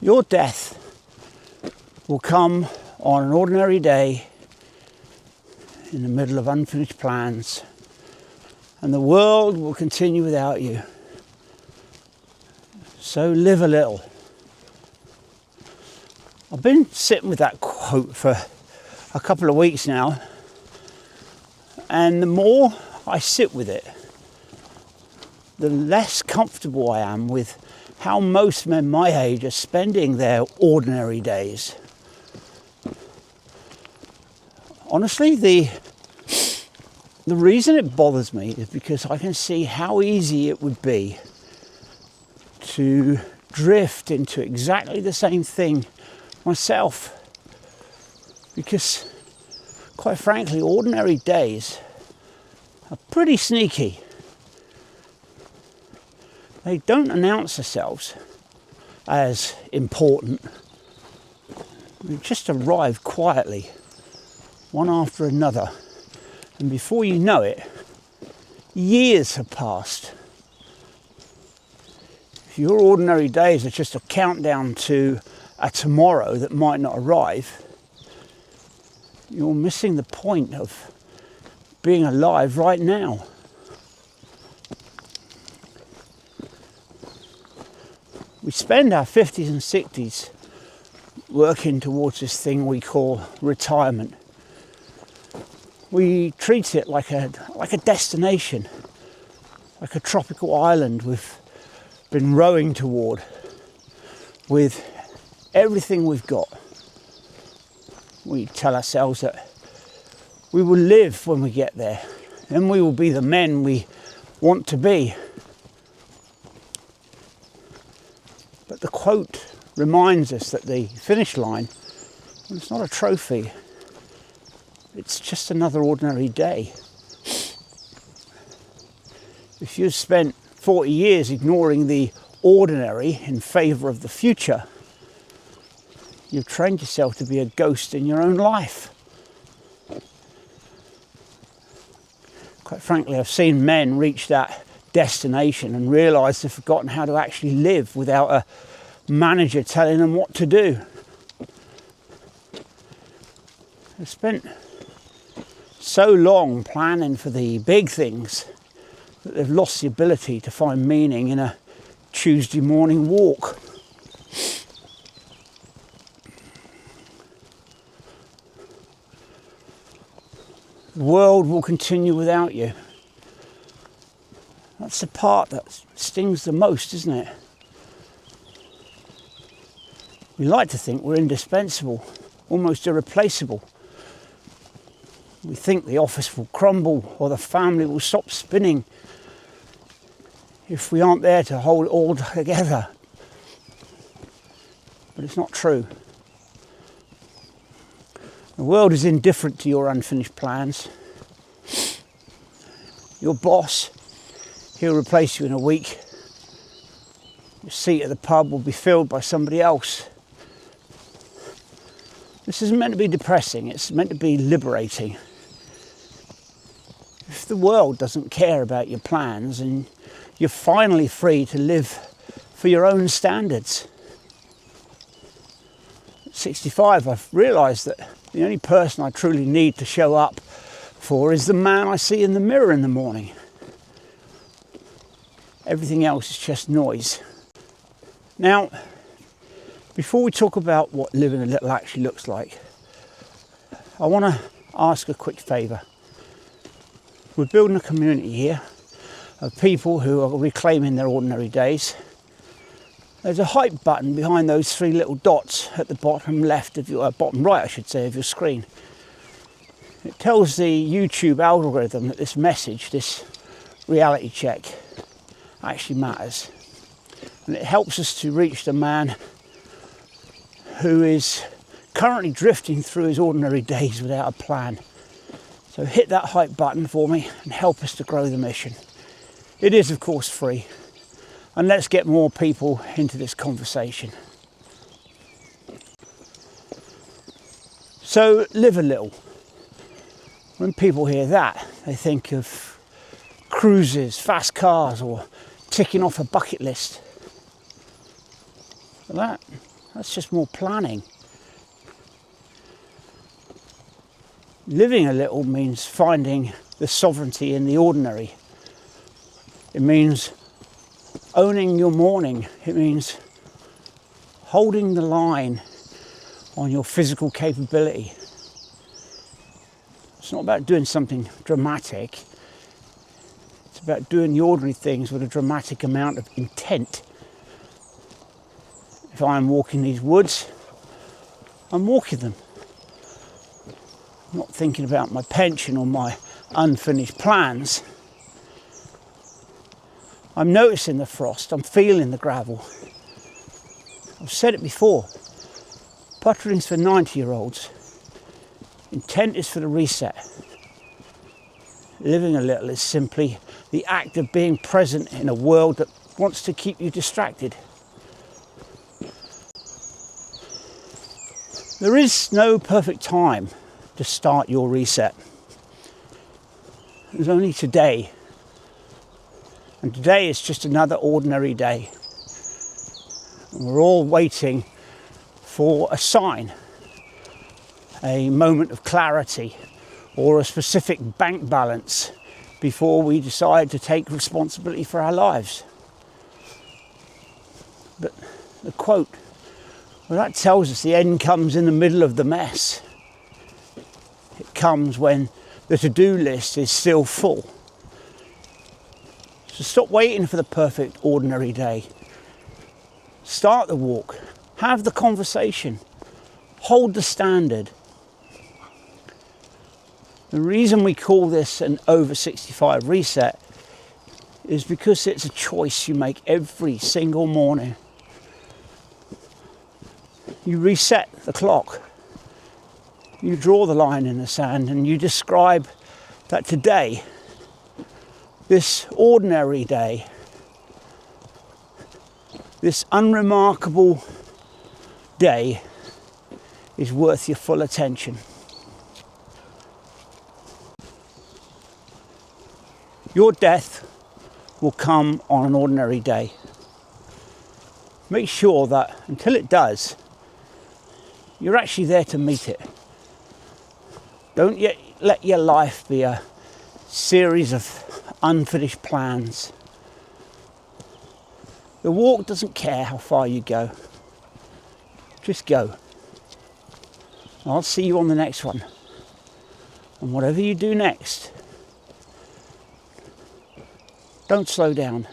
Your death will come on an ordinary day in the middle of unfinished plans, and the world will continue without you. So live a little. I've been sitting with that quote for a couple of weeks now, and the more I sit with it, the less comfortable I am with how most men my age are spending their ordinary days. Honestly, the reason it bothers me is because I can see how easy it would be to drift into exactly the same thing myself. Because, quite frankly, ordinary days are pretty sneaky. They don't announce themselves as important. They just arrive quietly, one after another. And before you know it, years have passed. If your ordinary days are just a countdown to a tomorrow that might not arrive, you're missing the point of being alive right now. We spend our 50s and 60s working towards this thing we call retirement. We treat it like a destination, like a tropical island we've been rowing toward with everything we've got. We tell ourselves that we will live when we get there, and we will be the men we want to be. But the quote reminds us that the finish line, it's not a trophy, it's just another ordinary day. If you've spent 40 years ignoring the ordinary in favour of the future, you've trained yourself to be a ghost in your own life. Quite frankly, I've seen men reach that destination and realise they've forgotten how to actually live without a manager telling them what to do. They've spent so long planning for the big things that they've lost the ability to find meaning in a Tuesday morning walk. The world will continue without you. That's the part that stings the most, isn't it? We like to think we're indispensable, almost irreplaceable. We think the office will crumble or the family will stop spinning if we aren't there to hold it all together. But it's not true. The world is indifferent to your unfinished plans. Your boss, he'll replace you in a week. Your seat at the pub will be filled by somebody else. This isn't meant to be depressing, it's meant to be liberating. If the world doesn't care about your plans, and you're finally free to live for your own standards. At 65, I've realised that the only person I truly need to show up for is the man I see in the mirror in the morning. Everything else is just noise. Now, before we talk about what living a little actually looks like, I want to ask a quick favour. We're building a community here of people who are reclaiming their ordinary days. There's a hype button behind those three little dots at the bottom left of your, bottom right I should say, of your screen. It tells the YouTube algorithm that this message, this reality check, actually matters. And it helps us to reach the man who is currently drifting through his ordinary days without a plan. So hit that hype button for me and help us to grow the mission. It is, of course, free. And let's get more people into this conversation. So live a little. When people hear that, they think of cruises, fast cars, or ticking off a bucket list. Well, That's just more planning. Living a little means finding the sovereignty in the ordinary. It means owning your morning. It means holding the line on your physical capability. It's not about doing something dramatic. It's about doing the ordinary things with a dramatic amount of intent. If I'm walking these woods, I'm walking them. I'm not thinking about my pension or my unfinished plans. I'm noticing the frost, I'm feeling the gravel. I've said it before, puttering's for 90-year-olds. Intent is for the reset. Living a little is simply the act of being present in a world that wants to keep you distracted. There is no perfect time to start your reset. There's only today. And today is just another ordinary day. And we're all waiting for a sign, a moment of clarity, or a specific bank balance before we decide to take responsibility for our lives. But the quote, well, that tells us the end comes in the middle of the mess. It comes when the to-do list is still full. So stop waiting for the perfect ordinary day. Start the walk, have the conversation, hold the standard. The reason we call this an over 65 reset is because it's a choice you make every single morning. You reset the clock. You draw the line in the sand and you describe that today, this ordinary day, this unremarkable day is worth your full attention. Your death will come on an ordinary day. Make sure that until it does, you're actually there to meet it. Don't yet let your life be a series of unfinished plans. The walk doesn't care how far you go. Just go. I'll see you on the next one. And whatever you do next, don't slow down.